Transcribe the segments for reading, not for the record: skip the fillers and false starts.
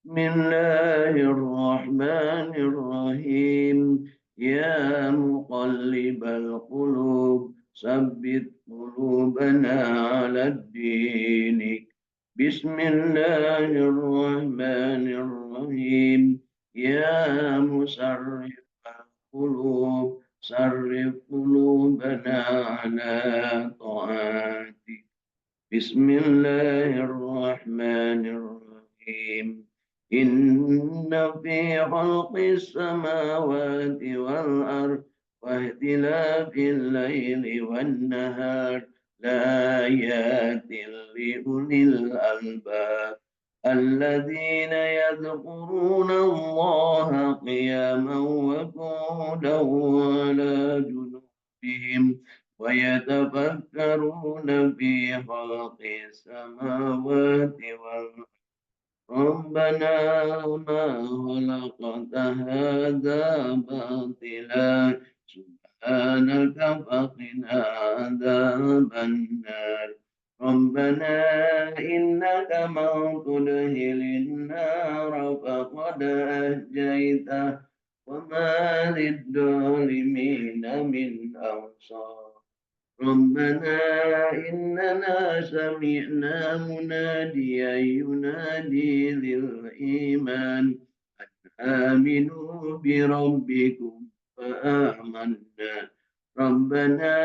بسم الله الرحمن الرحيم يا مقلب القلوب ثبت قلوبنا على الدين. بسم الله الرحمن الرحيم يا مسرف القلوب صرف قلوبنا على طاعتك. بسم الله الرحمن الرحيم إن في خلق السماوات والأرض واختلاف الليل والنهار لآيات لأولي الألباب الذين يذكرون الله قياما وقعودا وعلى جنوبهم ويتفكرون في خلق السماوات والأرض ربنا ما خلقت هذا باطلا سبحانك فقنا عذاب النار. ربنا إنك من تدخل النار فقد أهجيته وما للظالمين من أنصار. ربنا إننا سمعنا مناديا ينادي للإيمان أن آمنوا بربكم فآمنا. ربنا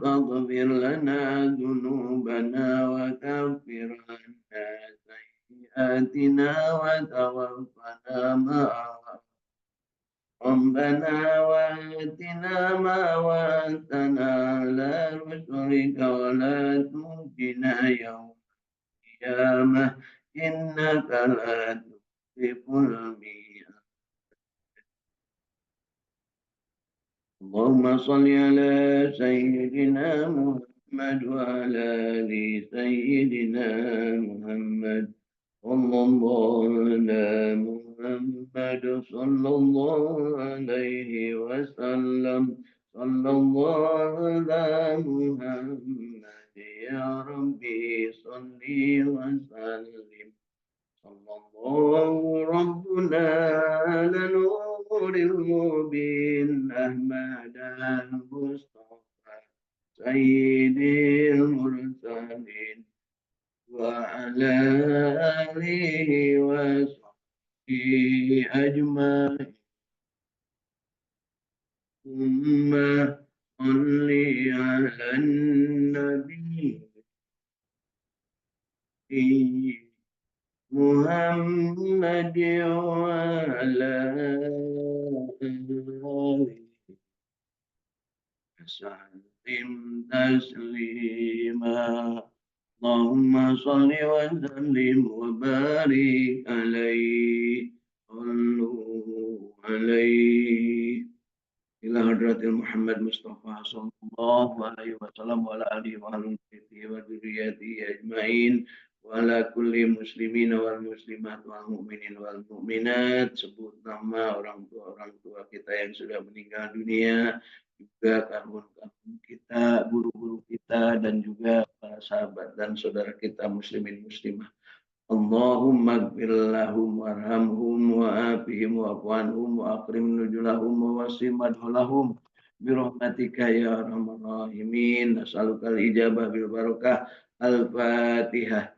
فاغفر لنا ذنوبنا وكفر عنا سيئاتنا وتوفنا مع ربنا وآتنا ما وعدتنا على رسلك ولا تخزنا يوم القيامة إنك لا تخلف الميعاد. اللهم صل على سيدنا محمد وعلى آل سيدنا محمد صلى الله على محمد صلى الله عليه وسلم صلى الله على محمد يا ربي صل وسلم. صلى الله ربنا على نور المبين أحمد المصطفى سيد المرسلين وعلى آله وصحبه أجمعين. ثم صل على النبي محمد وعلى آله وسلم تسليما. اللهم صل وسلم وبارك عليه صلوا عليه إلى حضرة محمد مصطفى صلى الله عليه وسلم وعلى آله وأهل بيته وذريته أجمعين وعلى كل muslimin wal muslimat wal mu'minin wal mu'minat. Sebut nama orang tua kita yang sudah meninggal dunia, juga karbon kita, guru-guru kita, dan juga para sahabat dan saudara kita muslimin muslimah. Allahumma gfir lahum warhamhum wa'afihim wa'afuanhum wa'akrim nujulahum wa wasim madhulahum birahmatika ya arhamar rahimin. As'alukal ijabah bil barakah. Al-Fatihah.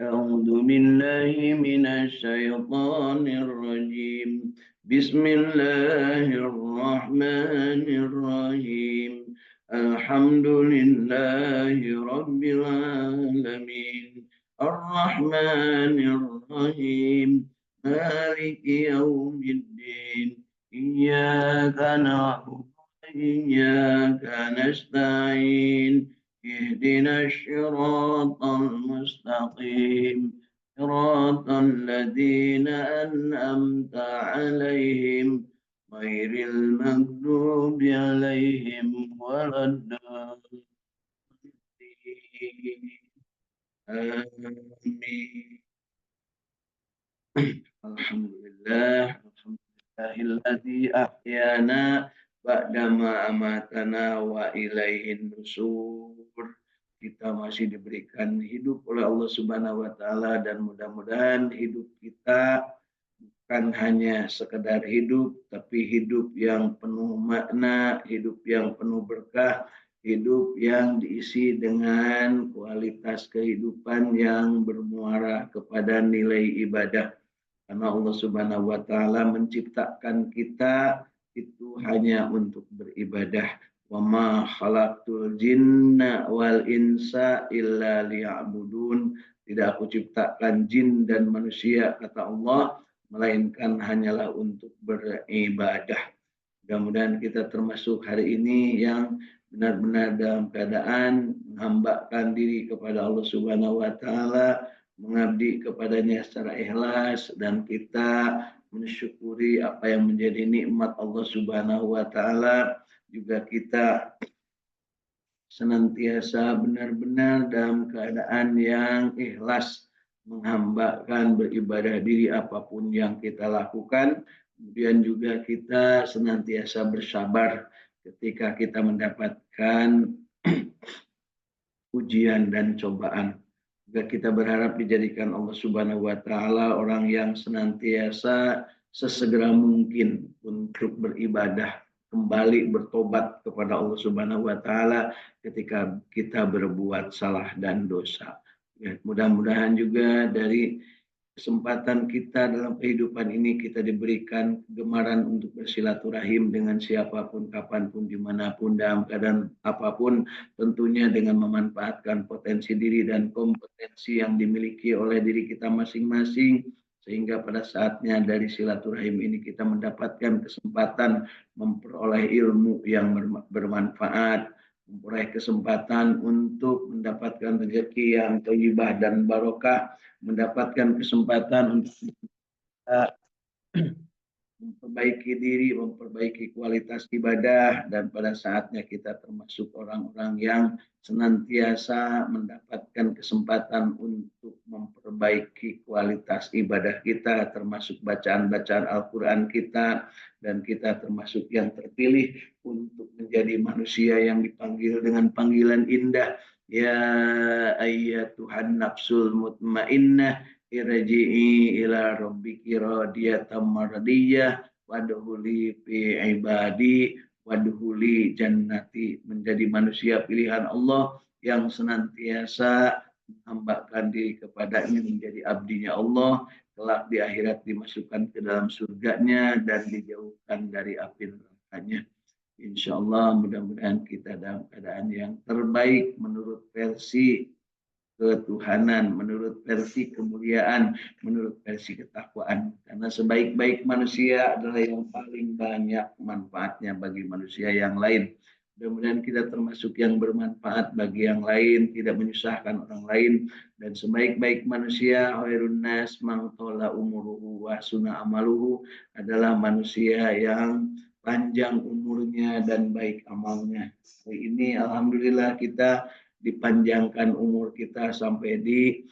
A'udzu billahi minasy syaithanir rajim. Bismillahirrahmanirrahim. Alhamdulillahi rabbil alamin. Ar-Rahmanir Rahim. Maliki yaumiddin. Iyyaka na'budu wa iyyaka nasta'in. اهدنا الصراط المستقيم صراط الذين أنعمت عليهم غير المغضوب عليهم ولا الضالين. آمين. الحمد لله الذي أحيانا ba'dama amatana wa ilaihin nusur. kita masih diberikan hidup oleh Allah Subhanahu wa taala, dan mudah-mudahan hidup kita bukan hanya sekedar hidup, tapi hidup yang penuh makna, hidup yang penuh berkah, hidup yang diisi dengan kualitas kehidupan yang bermuara kepada nilai ibadah. Karena Allah Subhanahu wa taala menciptakan kita itu hanya untuk beribadah. Wa ma khalaqtul jinna wal insa illa liya'budun. Tidak aku ciptakan jin dan manusia, kata Allah, melainkan hanyalah untuk beribadah. Mudah-mudahan kita termasuk hari ini yang benar-benar dalam keadaan menghambakan diri kepada Allah Subhanahu wa taala, mengabdi kepadanya secara ikhlas, dan kita mensyukuri apa yang menjadi nikmat Allah Subhanahu wa taala. Juga kita senantiasa benar-benar dalam keadaan yang ikhlas menghambakan beribadah diri apapun yang kita lakukan. Kemudian juga kita senantiasa bersabar ketika kita mendapatkan ujian dan cobaan. Juga kita berharap dijadikan Allah Subhanahu wa taala orang yang senantiasa sesegera mungkin untuk beribadah, kembali bertobat kepada Allah Subhanahu wa taala ketika kita berbuat salah dan dosa. Ya, mudah-mudahan juga dari kesempatan kita dalam kehidupan ini kita diberikan kegemaran untuk bersilaturahim dengan siapapun, kapanpun, dimanapun, dalam keadaan apapun, tentunya dengan memanfaatkan potensi diri dan kompetensi yang dimiliki oleh diri kita masing-masing, sehingga pada saatnya dari silaturahim ini kita mendapatkan kesempatan memperoleh ilmu yang bermanfaat, memperoleh kesempatan untuk mendapatkan rezeki yang thayyibah dan barokah, mendapatkan kesempatan untuk memperbaiki diri, memperbaiki kualitas ibadah, dan pada saatnya kita termasuk orang-orang yang senantiasa mendapatkan kesempatan untuk memperbaiki kualitas ibadah kita, termasuk bacaan-bacaan Al-Quran kita, dan kita termasuk yang terpilih untuk menjadi manusia yang dipanggil dengan panggilan indah. Ya ayyatuhan nafsul mutmainnah, irji'i ila rabbiki radiyatan mardiyah wadkhuli fi ibadi wadkhuli jannati. Menjadi manusia pilihan Allah yang senantiasa menghambakan diri kepadanya, menjadi abdinya Allah, kelak di akhirat dimasukkan ke dalam surganya dan dijauhkan dari api nerakanya. Insya Allah mudah-mudahan kita dalam keadaan yang terbaik menurut versi ketuhanan, menurut versi kemuliaan, menurut versi ketakwaan. Karena sebaik-baik manusia adalah yang paling banyak manfaatnya bagi manusia yang lain. Mudah-mudahan kita termasuk yang bermanfaat bagi yang lain, tidak menyusahkan orang lain. Dan sebaik-baik manusia, khairun nas man tala umuruhu wa suna amaluhu, adalah manusia yang panjang umurnya dan baik amalnya. Hari ini alhamdulillah kita dipanjangkan umur kita sampai di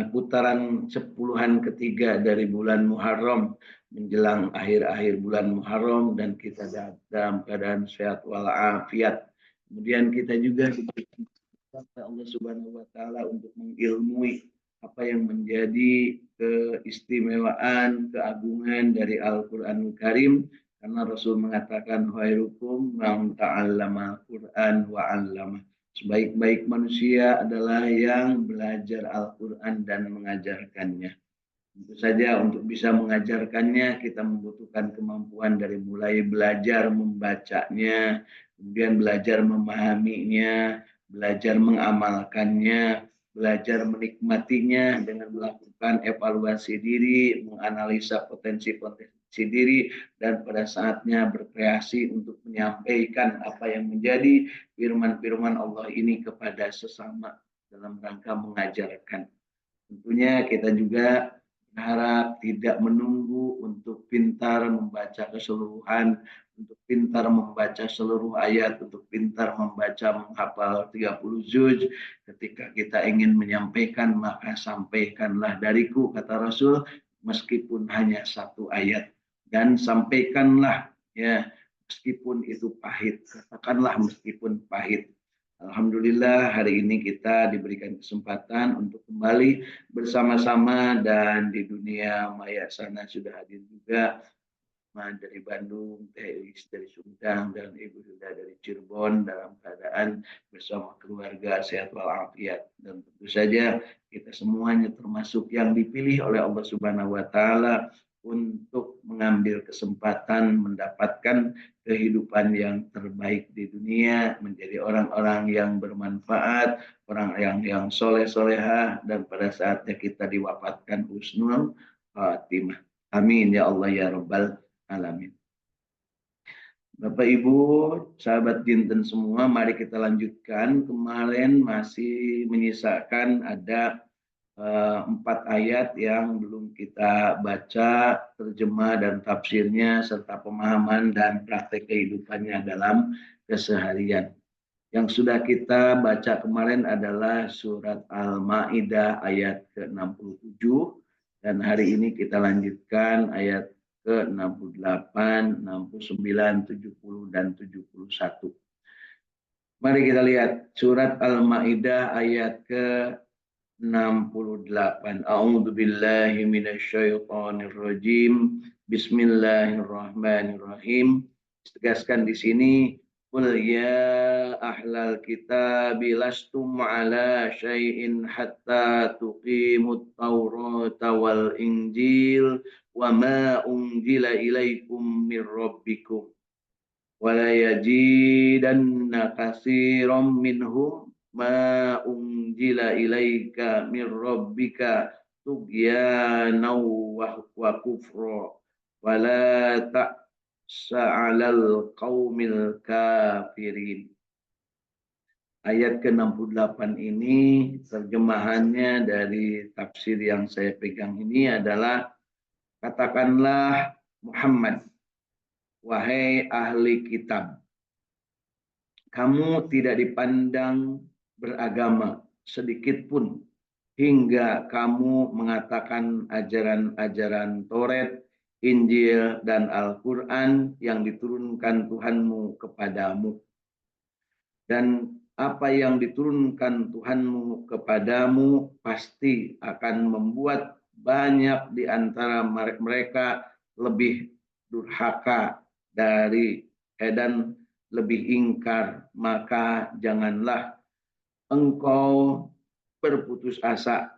putaran sepuluhan ketiga dari bulan Muharram, menjelang akhir-akhir bulan Muharram, dan kita dalam keadaan sehat walafiat. Kemudian kita juga diberikan Allah Subhanahu wa taala untuk mengilmui apa yang menjadi keistimewaan, keagungan dari Al-Qur'anul Karim, karena Rasul mengatakan khairukum man ta'allama Al-Qur'an wa 'allama. Sebaik-baik manusia adalah yang belajar Al-Qur'an dan mengajarkannya. Tentu saja untuk bisa mengajarkannya kita membutuhkan kemampuan dari mulai belajar membacanya, kemudian belajar memahaminya, belajar mengamalkannya, belajar menikmatinya dengan melakukan evaluasi diri, menganalisa potensi-potensi diri, dan pada saatnya berkreasi untuk menyampaikan apa yang menjadi firman-firman Allah ini kepada sesama dalam rangka mengajarkan. Tentunya kita juga berharap tidak menunggu untuk pintar membaca keseluruhan, untuk pintar membaca seluruh ayat, untuk pintar membaca menghafal 30 juz. Ketika kita ingin menyampaikan, maka sampaikanlah dariku, kata Rasul, meskipun hanya satu ayat. Dan sampaikanlah, ya, meskipun itu pahit. Katakanlah meskipun pahit. Alhamdulillah hari ini kita diberikan kesempatan untuk kembali bersama-sama dan di dunia maya sana sudah hadir juga dari Bandung, Teh Elis dari Sumedang, dan Ibu Hilda dari Cirebon dalam keadaan bersama keluarga sehat walafiat. Dan tentu saja kita semuanya termasuk yang dipilih oleh Allah Subhanahu wa taala untuk mengambil kesempatan mendapatkan kehidupan yang terbaik di dunia, menjadi orang-orang yang bermanfaat, orang yang soleh solehah, dan pada saatnya kita diwafatkan husnul khatimah. Amin ya Allah ya Rabbal alamin. Bapak Ibu, sahabat Jinten semua, mari kita lanjutkan. Kemarin masih menyisakan ada 4 ayat yang belum kita baca, terjemah dan tafsirnya, serta pemahaman dan praktek kehidupannya dalam keseharian. Yang sudah kita baca kemarin adalah surat Al-Ma'idah ayat ke-67, dan hari ini kita lanjutkan ayat ke-68, 69, 70, dan 71. Mari kita lihat surat Al-Ma'idah ayat ke-68. A'udzu billahi minasyaitonir rajim. Bismillahirrahmanirrahim. Ditegaskan di sini, qul ya ahlal kitabi lastum ala syai'in hatta tuqimut taurata wal injil wa ma unzila ilaikum mir rabbikum wa la yajidanna katsiran minhum ma unzila ilaika mir rabbika tughyanan wa kufra wa la ta'sa'alal qaumil kafirin. Ayat ke-68 ini terjemahannya dari tafsir yang saya pegang ini adalah, katakanlah Muhammad, wahai ahli kitab, kamu tidak dipandang beragama sedikit pun hingga kamu mengatakan ajaran-ajaran Taurat, Injil, dan Al-Quran yang diturunkan Tuhanmu kepadamu. Dan apa yang diturunkan Tuhanmu kepadamu pasti akan membuat banyak di antara mereka lebih durhaka dan lebih ingkar. Maka janganlah engkau berputus asa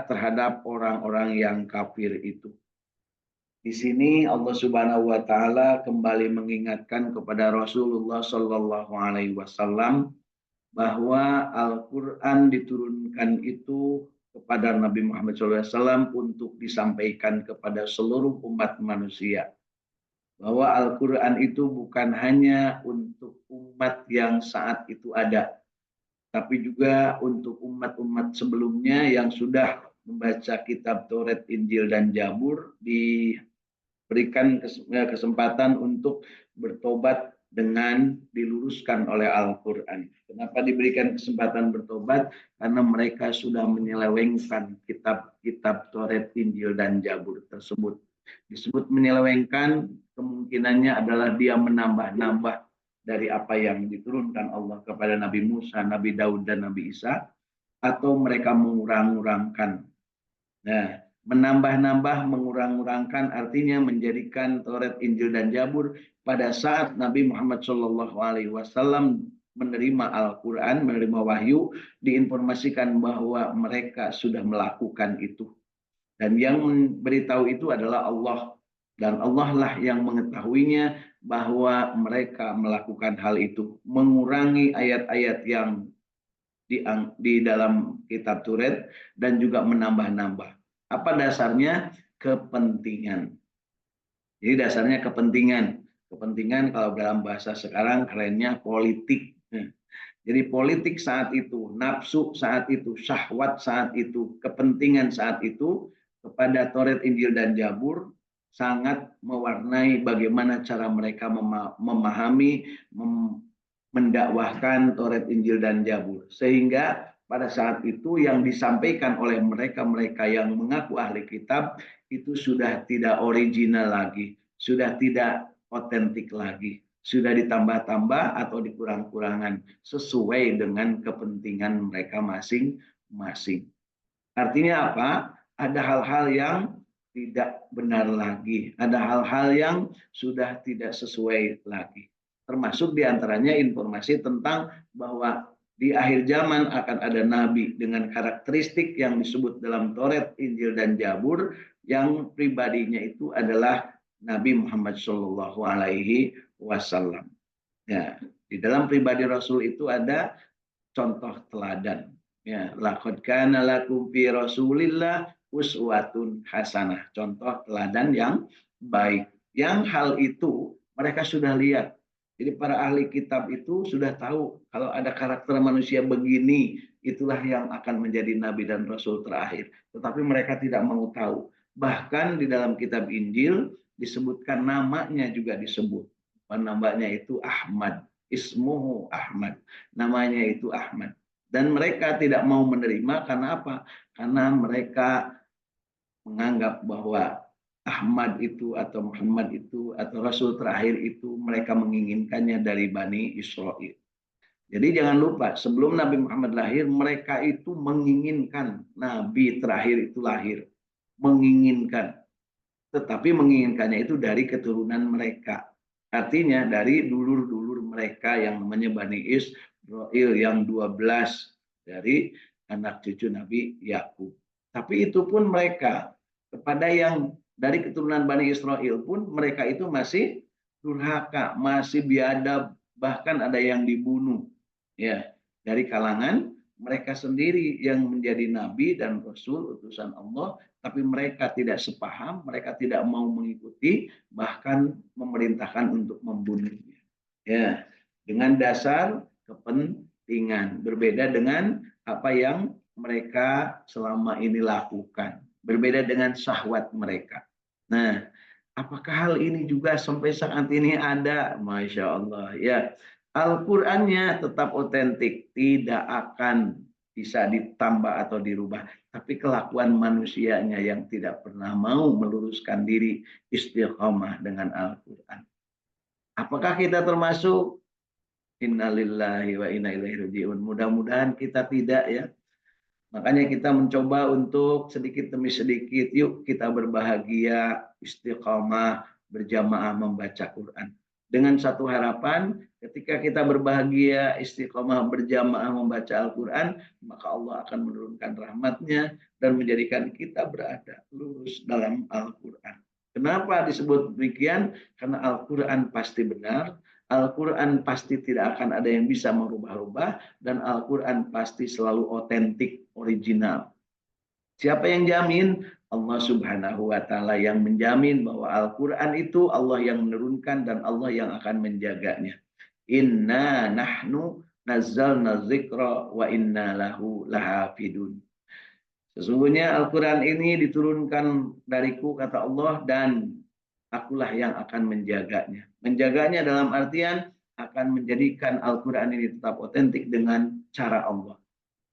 terhadap orang-orang yang kafir itu. Di sini Allah Subhanahu wa taala kembali mengingatkan kepada Rasulullah Shallallahu alaihi wasallam bahwa Al-Qur'an diturunkan itu kepada Nabi Muhammad SAW untuk disampaikan kepada seluruh umat manusia. Bahwa Al-Qur'an itu bukan hanya untuk umat yang saat itu ada, tapi juga untuk umat-umat sebelumnya yang sudah membaca kitab Taurat, Injil, dan Zabur, diberikan kesempatan untuk bertobat dengan diluruskan oleh Al-Quran. Kenapa diberikan kesempatan bertobat? Karena mereka sudah menyelewengkan kitab-kitab Taurat, Injil, dan Zabur tersebut. Disebut menyelewengkan, kemungkinannya adalah dia menambah-nambah dari apa yang diturunkan Allah kepada Nabi Musa, Nabi Daud, dan Nabi Isa, atau mereka mengurang-urangkan. Nah, menambah-nambah, mengurang-urangkan artinya menjadikan Taurat, Injil, dan Zabur pada saat Nabi Muhammad SAW menerima Al-Quran, menerima wahyu, diinformasikan bahwa mereka sudah melakukan itu. Dan yang memberitahu itu adalah Allah. Dan Allah lah yang mengetahuinya bahwa mereka melakukan hal itu. Mengurangi ayat-ayat yang di dalam kitab Taurat dan juga menambah-nambah. Apa dasarnya? Kepentingan. Jadi dasarnya kepentingan. Kepentingan kalau dalam bahasa sekarang kerennya politik. Jadi politik saat itu, nafsu saat itu, syahwat saat itu, kepentingan saat itu kepada Taurat, Injil, dan Zabur sangat mewarnai bagaimana cara mereka memahami, mendakwahkan Taurat, Injil, dan Zabur. Sehingga pada saat itu yang disampaikan oleh mereka-mereka yang mengaku ahli kitab itu sudah tidak original lagi, sudah tidak otentik lagi. Sudah ditambah-tambah atau dikurang-kurangan sesuai dengan kepentingan mereka masing-masing. Artinya apa? Ada hal-hal yang tidak benar lagi. Ada hal-hal yang sudah tidak sesuai lagi. Termasuk diantaranya informasi tentang bahwa di akhir zaman akan ada nabi dengan karakteristik yang disebut dalam Taurat, Injil, dan Zabur yang pribadinya itu adalah Nabi Muhammad Shallallahu Alaihi Wasallam. Ya, di dalam pribadi Rasul itu ada contoh teladan. Ya, laqad kana lakum fi Rasulillah uswatun hasanah. Contoh teladan yang baik. Yang hal itu mereka sudah lihat. Jadi para ahli kitab itu sudah tahu kalau ada karakter manusia begini, itulah yang akan menjadi nabi dan rasul terakhir. Tetapi mereka tidak mau tahu. Bahkan di dalam kitab Injil disebutkan namanya juga disebut. Namanya itu Ahmad. Ismuhu Ahmad. Namanya itu Ahmad. Dan mereka tidak mau menerima karena apa? Karena mereka menganggap bahwa Ahmad itu atau Muhammad itu atau Rasul terakhir itu mereka menginginkannya dari Bani Israel. Jadi jangan lupa sebelum Nabi Muhammad lahir mereka itu menginginkan Nabi terakhir itu lahir. Menginginkan. Tetapi menginginkannya itu dari keturunan mereka. Artinya dari dulur-dulur mereka yang namanya Bani Israel yang 12 dari anak cucu Nabi Yakub. Tapi itu pun mereka kepada yang dari keturunan Bani Israel pun mereka itu masih durhaka, masih biadab, bahkan ada yang dibunuh. Ya, dari kalangan mereka sendiri yang menjadi nabi dan rasul utusan Allah, tapi mereka tidak sepaham, mereka tidak mau mengikuti, bahkan memerintahkan untuk membunuhnya. Ya, dengan dasar kepentingan berbeda dengan apa yang mereka selama ini lakukan, berbeda dengan syahwat mereka. Nah, apakah hal ini juga sampai saat ini ada? Masya Allah, ya. Al-Qur'annya tetap otentik, tidak akan bisa ditambah atau dirubah. Tapi kelakuan manusianya yang tidak pernah mau meluruskan diri istiqomah dengan Al-Quran. Apakah kita termasuk? Innalillahi wa inna ilaihi raji'un. Mudah-mudahan kita tidak ya. Makanya kita mencoba untuk sedikit demi sedikit, yuk kita berbahagia, istiqomah, berjamaah membaca Quran. Dengan satu harapan, ketika kita berbahagia, istiqomah, berjamaah membaca Al-Quran, maka Allah akan menurunkan rahmatnya dan menjadikan kita berada lurus dalam Al-Quran. Kenapa disebut demikian? Karena Al-Quran pasti benar, Al-Quran pasti tidak akan ada yang bisa merubah-rubah, dan Al-Quran pasti selalu otentik, original. Siapa yang jamin? Allah Subhanahu wa Ta'ala yang menjamin bahwa Al-Quran itu Allah yang menurunkan dan Allah yang akan menjaganya. Inna nahnu nazzalna dzikra wa inna lahu lahafidun. Sesungguhnya Al-Quran ini diturunkan dariku, kata Allah, dan akulah yang akan menjaganya. Menjaganya dalam artian akan menjadikan Al-Quran ini tetap otentik dengan cara Allah.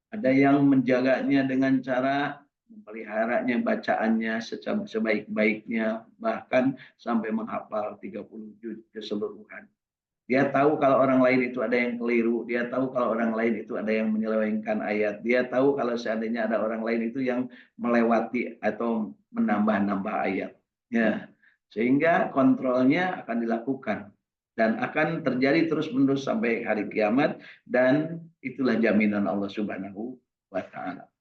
Ada yang menjaganya dengan cara memeliharanya bacaannya sebaik-baiknya, bahkan sampai menghafal 30 juz keseluruhan. Dia tahu kalau orang lain itu ada yang keliru, dia tahu kalau orang lain itu ada yang menyelewengkan ayat, dia tahu kalau seandainya ada orang lain itu yang melewati atau menambah-nambah ayat. Ya, sehingga kontrolnya akan dilakukan dan akan terjadi terus-menerus sampai hari kiamat, dan itulah jaminan Allah Subhanahu wa Ta'ala.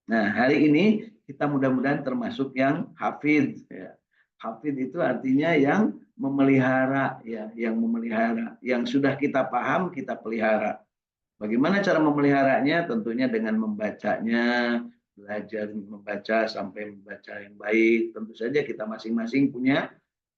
Nah, hari ini kita mudah-mudahan termasuk yang hafidz. Ya. Hafidz itu artinya yang memelihara, ya, yang memelihara, yang sudah kita paham kita pelihara. Bagaimana cara memeliharanya? Tentunya dengan membacanya, belajar membaca sampai membaca yang baik. Tentu saja kita masing-masing punya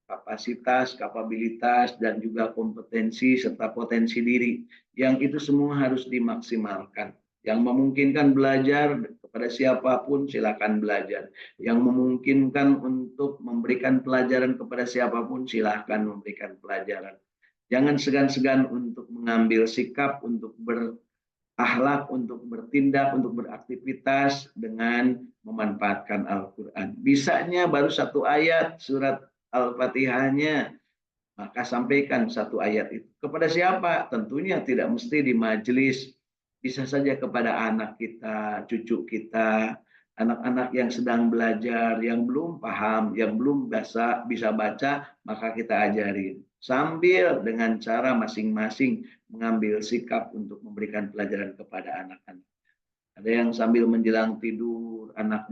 kapasitas, kapabilitas, dan juga kompetensi serta potensi diri. Yang itu semua harus dimaksimalkan. Yang memungkinkan belajar kepada siapapun silakan belajar. Yang memungkinkan untuk memberikan pelajaran kepada siapapun silahkan memberikan pelajaran. Jangan segan-segan untuk mengambil sikap, untuk berakhlak, untuk bertindak, untuk beraktivitas dengan memanfaatkan Al-Quran. Bisanya baru satu ayat surat Al-Fatihahnya, maka sampaikan satu ayat itu. Kepada siapa? Tentunya tidak mesti di majelis, bisa saja kepada anak kita, cucu kita, anak-anak yang sedang belajar, yang belum paham, yang belum bisa baca, maka kita ajarin. Sambil dengan cara masing-masing mengambil sikap untuk memberikan pelajaran kepada anak-anak. Ada yang sambil menjelang tidur, anak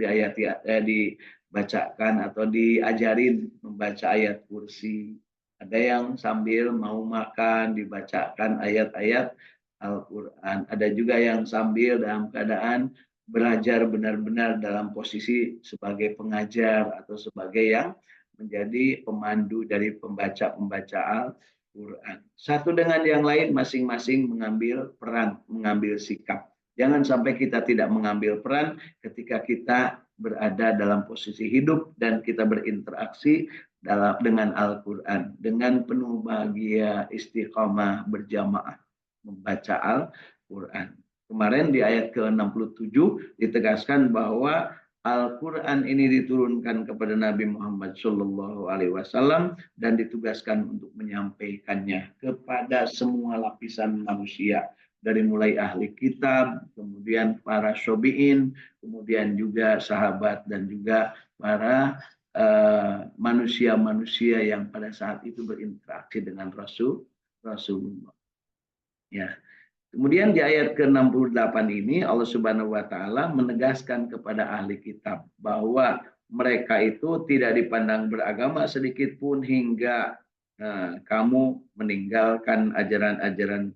dibacakan atau diajarin membaca ayat kursi. Ada yang sambil mau makan, dibacakan ayat-ayat Al-Quran. Ada juga yang sambil dalam keadaan belajar benar-benar dalam posisi sebagai pengajar atau sebagai yang menjadi pemandu dari pembaca-pembaca Al-Quran. Satu dengan yang lain masing-masing mengambil peran, mengambil sikap. Jangan sampai kita tidak mengambil peran ketika kita berada dalam posisi hidup dan kita berinteraksi dengan Al-Quran. Dengan penuh bahagia, istiqomah, berjamaah, membaca Al-Quran. Kemarin di ayat ke-67 ditegaskan bahwa Al-Quran ini diturunkan kepada Nabi Muhammad SAW dan ditugaskan untuk menyampaikannya kepada semua lapisan manusia, dari mulai ahli kitab, kemudian para syobiin, kemudian juga sahabat dan juga para manusia-manusia yang pada saat itu berinteraksi dengan Rasulullah. Ya. Kemudian di ayat ke-68 ini Allah Subhanahu wa taala menegaskan kepada ahli kitab bahwa mereka itu tidak dipandang beragama sedikit pun hingga kamu meninggalkan ajaran-ajaran,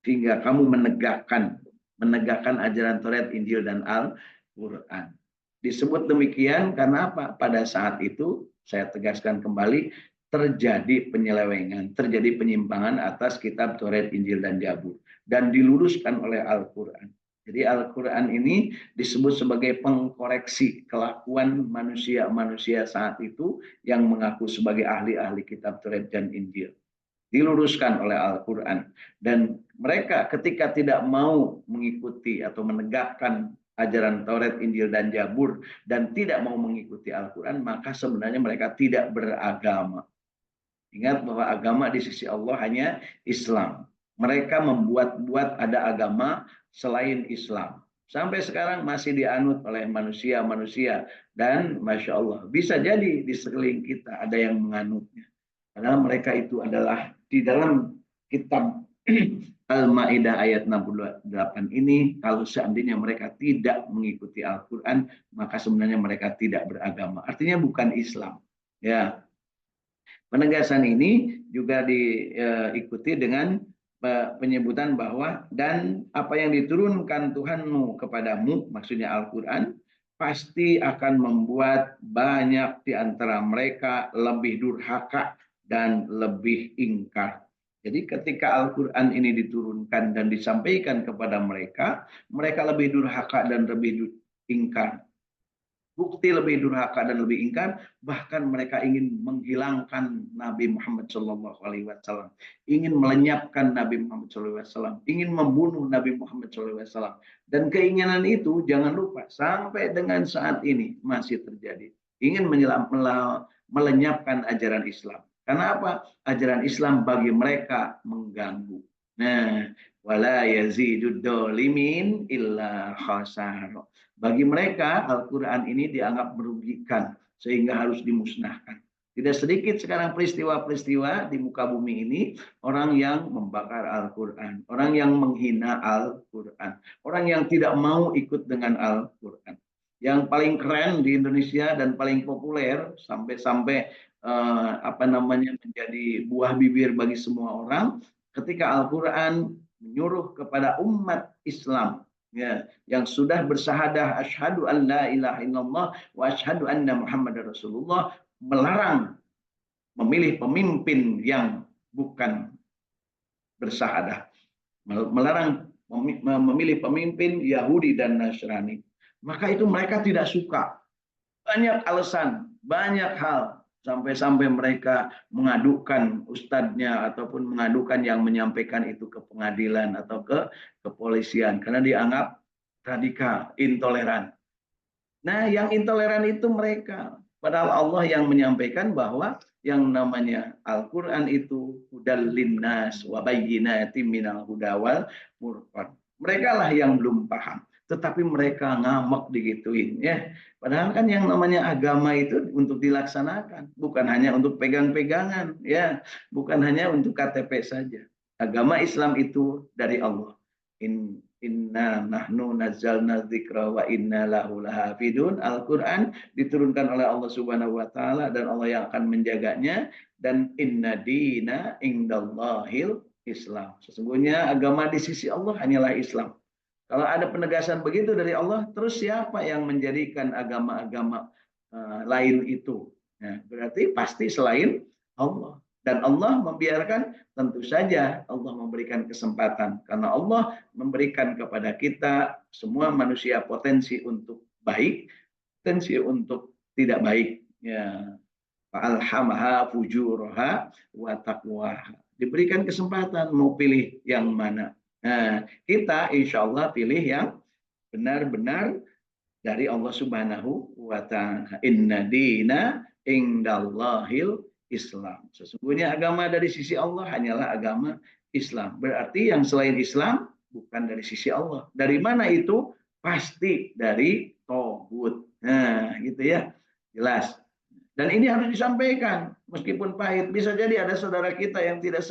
hingga kamu menegakkan ajaran Taurat, Injil dan Al-Qur'an. Disebut demikian karena apa? Pada saat itu saya tegaskan kembali, terjadi penyelewengan, terjadi penyimpangan atas kitab Taurat, Injil dan Zabur dan diluruskan oleh Al-Qur'an. Jadi Al-Qur'an ini disebut sebagai pengkoreksi kelakuan manusia-manusia saat itu yang mengaku sebagai ahli-ahli kitab Taurat dan Injil. Diluruskan oleh Al-Quran. Dan mereka ketika tidak mau mengikuti atau menegakkan ajaran Taurat, Injil, dan Zabur dan tidak mau mengikuti Al-Quran, maka sebenarnya mereka tidak beragama. Ingat bahwa agama di sisi Allah hanya Islam. Mereka membuat-buat ada agama selain Islam. Sampai sekarang masih dianut oleh manusia-manusia. Dan Masya Allah, bisa jadi di sekeliling kita ada yang menganutnya. Karena mereka itu adalah di dalam kitab Al-Maidah ayat 68 ini, kalau seandainya mereka tidak mengikuti Al-Quran, maka sebenarnya mereka tidak beragama. Artinya bukan Islam. Ya, penegasan ini juga diikuti dengan penyebutan bahwa dan apa yang diturunkan Tuhanmu kepadamu, maksudnya Al-Quran, pasti akan membuat banyak di antara mereka lebih durhaka dan lebih ingkar. Jadi ketika Al-Quran ini diturunkan dan disampaikan kepada mereka, mereka lebih durhaka dan lebih ingkar. Bukti lebih durhaka dan lebih ingkar, bahkan mereka ingin menghilangkan Nabi Muhammad SAW, ingin melenyapkan Nabi Muhammad SAW, ingin membunuh Nabi Muhammad SAW. Dan keinginan itu jangan lupa sampai dengan saat ini masih terjadi. Ingin melenyapkan ajaran Islam. Karena apa? Ajaran Islam bagi mereka mengganggu. Nah, wala yazidud dolimin illa khasara. Bagi mereka Al-Quran ini dianggap merugikan sehingga harus dimusnahkan. Tidak sedikit sekarang peristiwa-peristiwa di muka bumi ini, orang yang membakar Al-Quran, orang yang menghina Al-Quran, orang yang tidak mau ikut dengan Al-Quran. Yang paling keren di Indonesia dan paling populer sampai-sampai menjadi buah bibir bagi semua orang, ketika Al-Quran menyuruh kepada umat Islam, ya, yang sudah bersahadah asyhadu an la ilaha illallah wa asyhadu anna muhammadar rasulullah, melarang memilih pemimpin yang bukan bersahadah, melarang memilih pemimpin Yahudi dan Nasrani. Maka itu mereka tidak suka. Banyak alasan, banyak hal, sampai-sampai mereka mengadukan ustadznya ataupun mengadukan yang menyampaikan itu ke pengadilan atau ke kepolisian karena dianggap radikal, intoleran. Nah, yang intoleran itu mereka. Padahal Allah yang menyampaikan bahwa yang namanya Al-Quran itu hudal linnas wa bayyinatin minal huda wal furqan. Mereka lah yang belum paham, tetapi mereka ngamak digituin ya. Padahal kan yang namanya agama itu untuk dilaksanakan, bukan hanya untuk pegang-pegangan ya, bukan hanya untuk KTP saja. Agama Islam itu dari Allah. Inna nahnu nazzalna dzikra wa inna lahu lahafidun. Al-Quran diturunkan oleh Allah Subhanahu wa taala dan Allah yang akan menjaganya, dan inna dina indallahil Islam. Sesungguhnya agama di sisi Allah hanyalah Islam. Kalau ada penegasan begitu dari Allah, terus siapa yang menjadikan agama-agama lain itu? Nah, berarti pasti selain Allah. Dan Allah membiarkan, tentu saja Allah memberikan kesempatan. Karena Allah memberikan kepada kita semua manusia potensi untuk baik, potensi untuk tidak baik. Ya, alhamaha fujuraha wa taqwaha. Diberikan kesempatan mau pilih yang mana. Nah, kita insya Allah pilih yang benar-benar dari Allah Subhanahu wa taala. Inna dina indallahil Islam. Sesungguhnya agama dari sisi Allah hanyalah agama Islam. Berarti yang selain Islam bukan dari sisi Allah. Dari mana itu? Pasti dari tauhid. Nah, gitu ya. Jelas. Dan ini harus disampaikan, meskipun pahit. Bisa jadi ada saudara kita yang tidak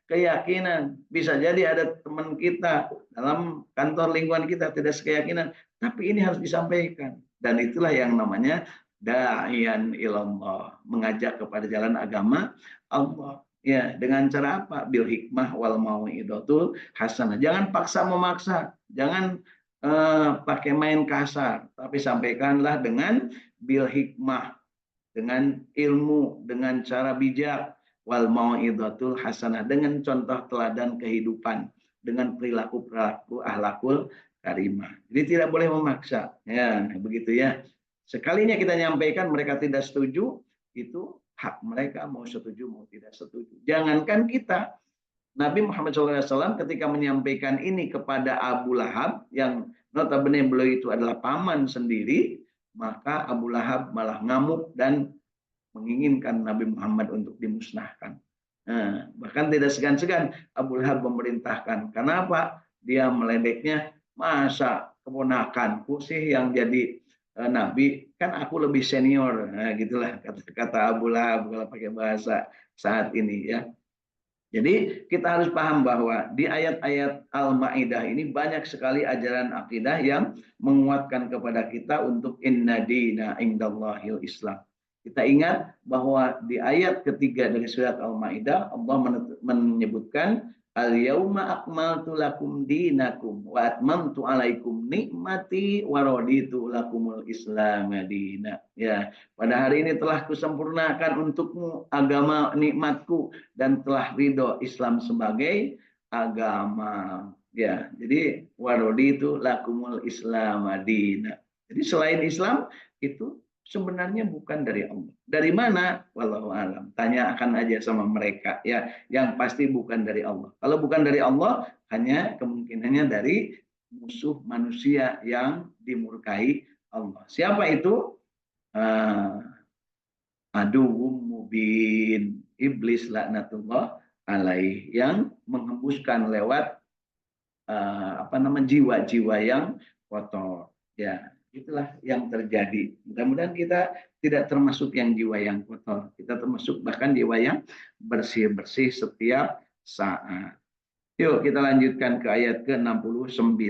keyakinan, bisa jadi ada teman kita dalam kantor lingkungan kita tidak sekeyakinan, tapi ini harus disampaikan. Dan itulah yang namanya da'iyan ilallah, mengajak kepada jalan agama Allah. Ya, dengan cara apa? Bil hikmah wal mau'idatul hasanah. Jangan paksa memaksa, jangan pakai main kasar, tapi sampaikanlah dengan bil hikmah, dengan ilmu, dengan cara bijak, wal mau'idatul hasanah, dengan contoh teladan kehidupan, dengan perilaku-perilaku ahlakul karimah. Jadi tidak boleh memaksa. Ya, begitu ya. Sekalinya kita nyampaikan mereka tidak setuju, itu hak mereka mau setuju mau tidak setuju. Jangankan kita, Nabi Muhammad SAW ketika menyampaikan ini kepada Abu Lahab, yang notabene beliau itu adalah paman sendiri, maka Abu Lahab malah ngamuk dan menginginkan Nabi Muhammad untuk dimusnahkan. Nah, bahkan tidak segan-segan Abu Lahab memerintahkan. Kenapa? Dia meledeknya, masa keponakanku sih yang jadi Nabi, kan aku lebih senior. Nah, gitulah kata Abu Lahab kalau pakai bahasa saat ini ya. Jadi kita harus paham bahwa di ayat-ayat Al-Maidah ini banyak sekali ajaran akidah yang menguatkan kepada kita untuk inna dina indallahil Islam. Kita ingat bahwa di ayat ketiga dari surat Al-Maidah Allah menyebutkan al-yauma akmaltu lakum dinakum wa atmamtu alaikum nikmati wa raditu lakumul Islam madina. Ya, pada hari ini telah kusempurnakan untukmu agama nikmatku dan telah ridho Islam sebagai agama. Ya, jadi warodi itu lakumul Islam madina. Jadi selain Islam itu sebenarnya bukan dari Allah. Dari mana? Wallahu alam. Tanyakan aja sama mereka ya, yang pasti bukan dari Allah. Kalau bukan dari Allah, hanya kemungkinannya dari musuh manusia yang dimurkai Allah. Siapa itu? Aduwwum mubin, iblis laknatullah alaih, yang menghembuskan lewat jiwa-jiwa yang kotor. Ya, itulah yang terjadi. Mudah-mudahan kita tidak termasuk yang jiwa yang kotor. Kita termasuk bahkan jiwa yang bersih-bersih setiap saat. Yuk kita lanjutkan ke ayat ke-69.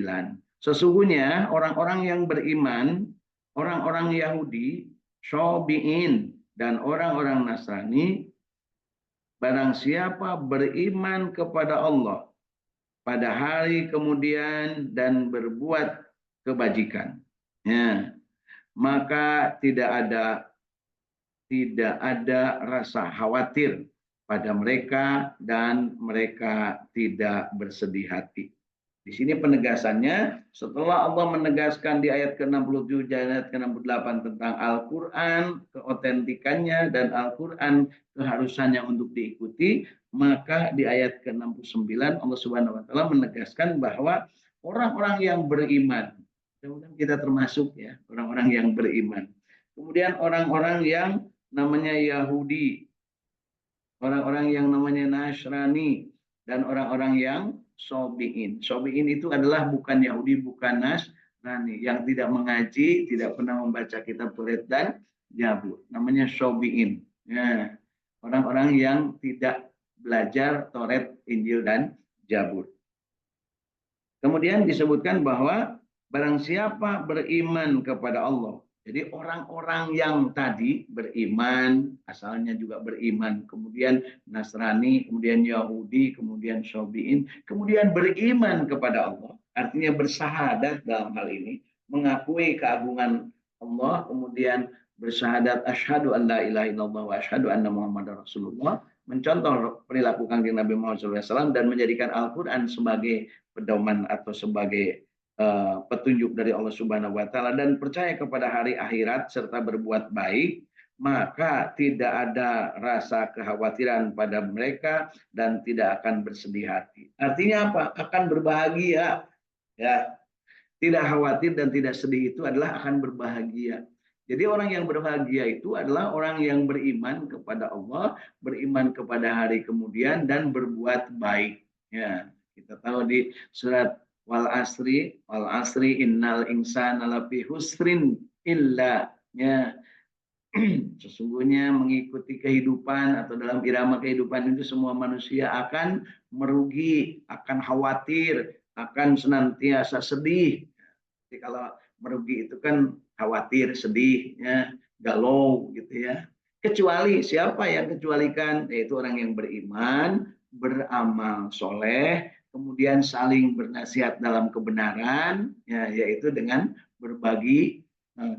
Sesungguhnya orang-orang yang beriman, orang-orang Yahudi, Syabi'in, dan orang-orang Nasrani, barang siapa beriman kepada Allah pada hari kemudian dan berbuat kebajikan, ya, maka tidak ada rasa khawatir pada mereka dan mereka tidak bersedih hati. Di sini penegasannya, setelah Allah menegaskan di ayat ke-67 dan ayat ke-68 tentang Al-Quran, keotentikannya dan Al-Quran keharusannya untuk diikuti, maka di ayat ke-69 Allah Subhanahu wa taala menegaskan bahwa orang-orang yang beriman, mudah-mudahan kita termasuk ya orang-orang yang beriman. Kemudian orang-orang yang namanya Yahudi, orang-orang yang namanya Nasrani, dan orang-orang yang Sobiin. Sobiin itu adalah bukan Yahudi, bukan Nasrani, yang tidak mengaji, tidak pernah membaca kitab Taurat dan Zabur. Namanya Sobiin. Ya, orang-orang yang tidak belajar Taurat, Injil, dan Zabur. Kemudian disebutkan bahwa barang siapa beriman kepada Allah. Jadi orang-orang yang tadi beriman, asalnya juga beriman, kemudian Nasrani, kemudian Yahudi, kemudian Syafi'in, kemudian beriman kepada Allah, artinya bersahadat dalam hal ini, mengakui keagungan Allah, kemudian bersyahadat asyhadu an la ilaha illallah wa asyhadu anna muhammadar rasulullah, mencontoh perilaku Kanjeng Nabi Muhammad SAW dan menjadikan Al-Quran sebagai pedoman atau sebagai petunjuk dari Allah Subhanahu wa taala dan percaya kepada hari akhirat serta berbuat baik, maka tidak ada rasa kekhawatiran pada mereka dan tidak akan bersedih hati. Artinya apa? Akan berbahagia, ya. Tidak khawatir dan tidak sedih itu adalah akan berbahagia. Jadi orang yang berbahagia itu adalah orang yang beriman kepada Allah, beriman kepada hari kemudian dan berbuat baik. Ya, kita tahu di surat wal asri innal insana lafi husrin illa, ya. Sesungguhnya mengikuti kehidupan atau dalam irama kehidupan itu semua manusia akan merugi, akan khawatir, akan senantiasa sedih. Jadi kalau merugi itu kan khawatir, sedih, ya, galau gitu ya. Kecuali siapa yang kecualikan? Yaitu orang yang beriman, beramal soleh, kemudian saling bernasihat dalam kebenaran, ya, yaitu dengan berbagi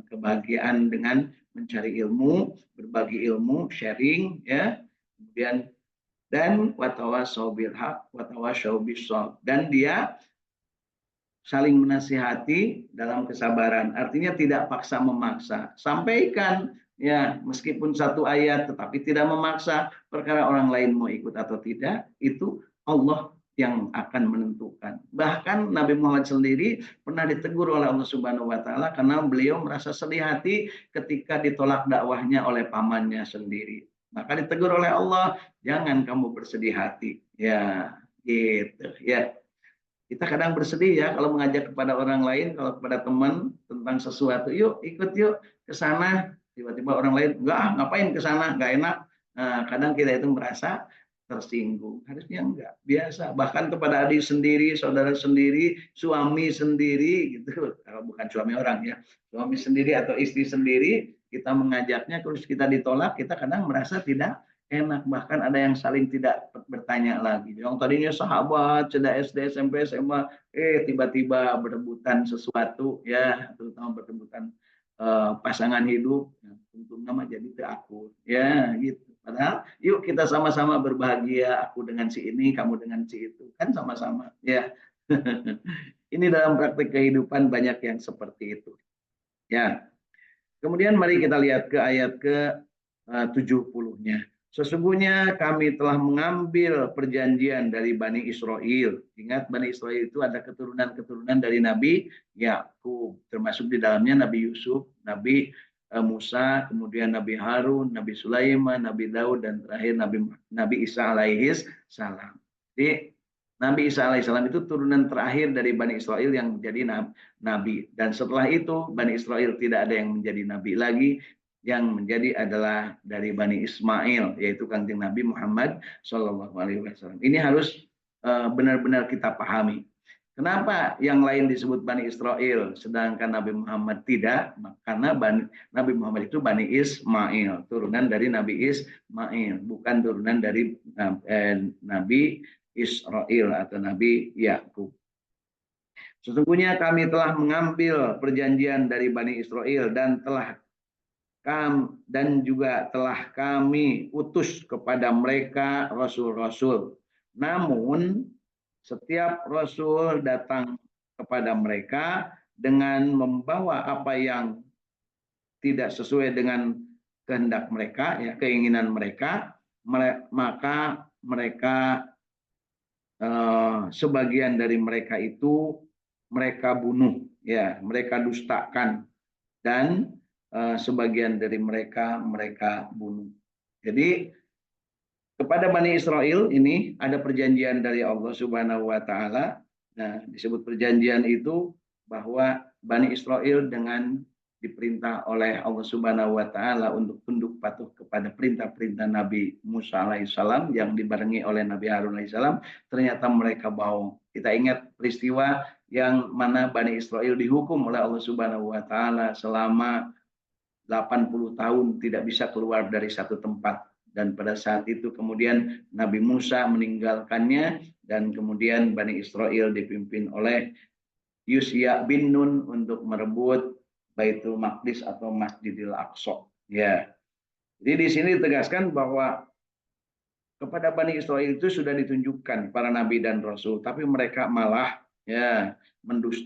kebahagiaan dengan mencari ilmu, berbagi ilmu, sharing, ya. Kemudian dan watawasau bil haq watawasau bis shawab, dan dia saling menasihati dalam kesabaran. Artinya tidak paksa memaksa. Sampaikan, ya, meskipun satu ayat tetapi tidak memaksa, perkara orang lain mau ikut atau tidak itu Allah yang akan menentukan. Bahkan Nabi Muhammad sendiri pernah ditegur oleh Allah Subhanahu wa taala karena beliau merasa sedih hati ketika ditolak dakwahnya oleh pamannya sendiri. Maka ditegur oleh Allah, jangan kamu bersedih hati. Ya, gitu ya. Kita kadang bersedih ya kalau mengajak kepada orang lain, kalau kepada teman tentang sesuatu, yuk ikut yuk ke sana. Tiba-tiba orang lain, enggak, ngapain ke sana, enggak enak. Nah, kadang kita itu merasa tersinggung. Harusnya enggak, biasa. Bahkan kepada adik sendiri, saudara sendiri, suami sendiri, gitu. Kalau bukan suami orang ya, suami sendiri atau istri sendiri, kita mengajaknya, terus kita ditolak, kita kadang merasa tidak enak, bahkan ada yang saling tidak bertanya lagi. Yang tadinya sahabat, sudah SD, SMP, SMA, tiba-tiba berebutan sesuatu, ya, terutama berebutan pasangan hidup, ya, tentu nama jadi terakur, ya, gitu. Padahal, yuk kita sama-sama berbahagia, aku dengan si ini, kamu dengan si itu, kan sama-sama, ya. Ini dalam praktik kehidupan banyak yang seperti itu, ya. Kemudian mari kita lihat ke ayat ke 70-nya. Sesungguhnya kami telah mengambil perjanjian dari Bani Israel. Ingat, Bani Israel itu ada keturunan-keturunan dari Nabi Yakub, termasuk di dalamnya Nabi Yusuf, Nabi Musa, kemudian Nabi Harun, Nabi Sulaiman, Nabi Daud, dan terakhir Nabi Isa alaihis salam. Jadi Nabi Isa alaihissalam itu turunan terakhir dari Bani Israel yang menjadi nabi. Dan setelah itu Bani Israel tidak ada yang menjadi nabi lagi. Yang menjadi adalah dari Bani Ismail, yaitu Kanjeng Nabi Muhammad SAW. Ini harus benar-benar kita pahami. Kenapa yang lain disebut Bani Israel, sedangkan Nabi Muhammad tidak? Karena Nabi Muhammad itu Bani Ismail, turunan dari Nabi Ismail, bukan turunan dari Nabi Israel atau Nabi Yakub. Sesungguhnya kami telah mengambil perjanjian dari Bani Israel dan juga telah kami utus kepada mereka rasul-rasul. Namun setiap rasul datang kepada mereka dengan membawa apa yang tidak sesuai dengan kehendak mereka, ya, keinginan mereka, maka mereka sebagian dari mereka itu mereka bunuh, ya, mereka dustakan, dan sebagian dari mereka bunuh. Jadi kepada Bani Israel ini ada perjanjian dari Allah Subhanahu wa taala. Nah, disebut perjanjian itu bahwa Bani Israel dengan diperintah oleh Allah Subhanahu wa taala untuk tunduk patuh kepada perintah-perintah Nabi Musa alaihissalam yang dibarengi oleh Nabi Harun alaihissalam, ternyata mereka bohong. Kita ingat peristiwa yang mana Bani Israel dihukum oleh Allah Subhanahu wa taala selama 80 tahun tidak bisa keluar dari satu tempat. Dan pada saat itu kemudian Nabi Musa meninggalkannya dan kemudian Bani Israel dipimpin oleh Yusya bin Nun untuk merebut Baitul Maqdis atau Masjidil Aqsa. Ya. Jadi di sini ditegaskan bahwa kepada Bani Israel itu sudah ditunjukkan para nabi dan rasul, tapi mereka malah ya mendusta